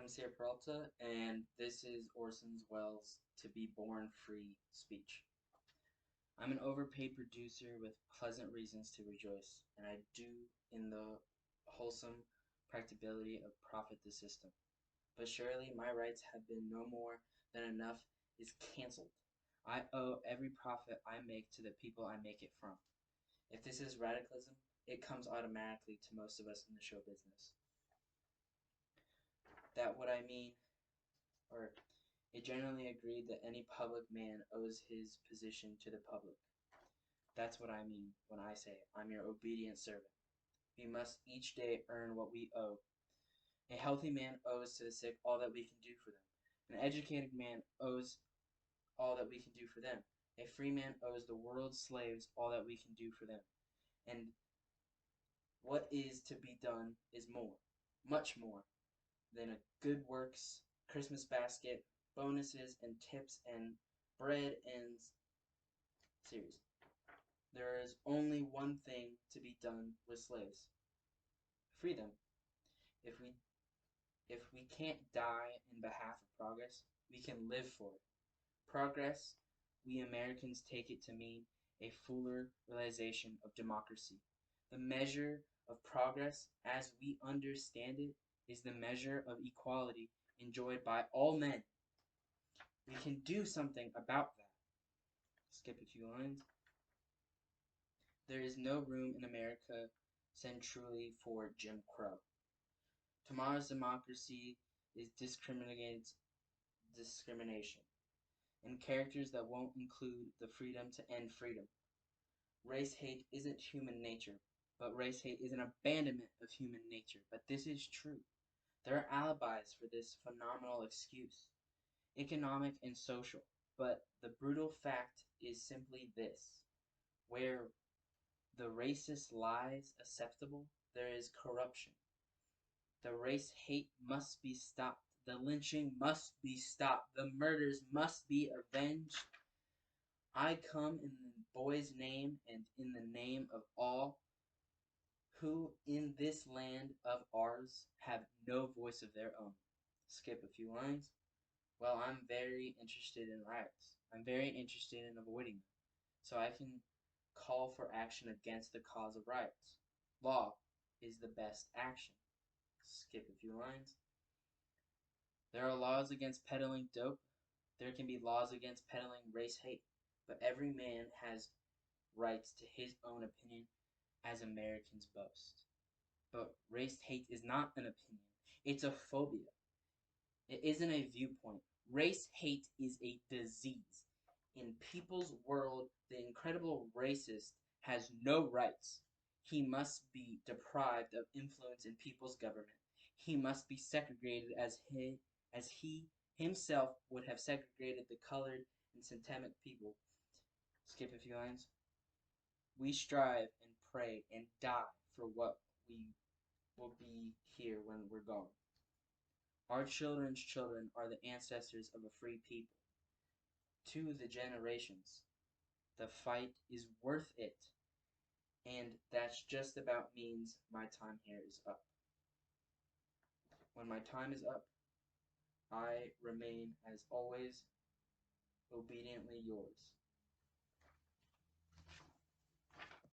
I'm Cyr Peralta, and this is Orson Welles' To Be Born Free speech. I'm an overpaid producer with pleasant reasons to rejoice, and I do in the wholesome practicability of profit the system. But surely my rights have been no more than enough is cancelled. I owe every profit I make to the people I make it from. If this is radicalism, it comes automatically to most of us in the show business. That what I mean, or it generally agreed that any public man owes his position to the public. That's what I mean when I say I'm your obedient servant. We must each day earn what we owe. A healthy man owes to the sick all that we can do for them. An educated man owes all that we can do for them. A free man owes the world's slaves all that we can do for them. And what is to be done is more, much more, than a good works Christmas basket, bonuses and tips and bread and series. There is only one thing to be done with slaves. Free them. If we can't die in behalf of progress, we can live for it. Progress, we Americans take it to mean a fuller realization of democracy. The measure of progress, as we understand it, is the measure of equality enjoyed by all men. We can do something about that. Skip a few lines. There is no room in America centrally for Jim Crow. Tomorrow's democracy is discrimination and characters that won't include the freedom to end freedom. Race hate isn't human nature, but race hate is an abandonment of human nature. But this is true. There are alibis for this phenomenal excuse, economic and social. But the brutal fact is simply this: where the racist lies acceptable, there is corruption. The race hate must be stopped. The lynching must be stopped. The murders must be avenged. I come in the boy's name and in the name of all who in this land of ours have no voice of their own. Skip a few lines. Well, I'm very interested in riots. I'm very interested in avoiding them, so I can call for action against the cause of riots. Law is the best action. Skip a few lines. There are laws against peddling dope. There can be laws against peddling race hate. But every man has rights to his own opinion, as Americans boast. But race hate is not an opinion. It's a phobia. It isn't a viewpoint. Race hate is a disease. In people's world, the incredible racist has no rights. He must be deprived of influence in people's government. He must be segregated as he himself would have segregated the colored and systemic people. Skip a few lines. We strive and pray and die for what we will be here when we're gone. Our children's children are the ancestors of a free people. To the generations, the fight is worth it, and that's just about means my time here is up. When my time is up, I remain, as always, obediently yours.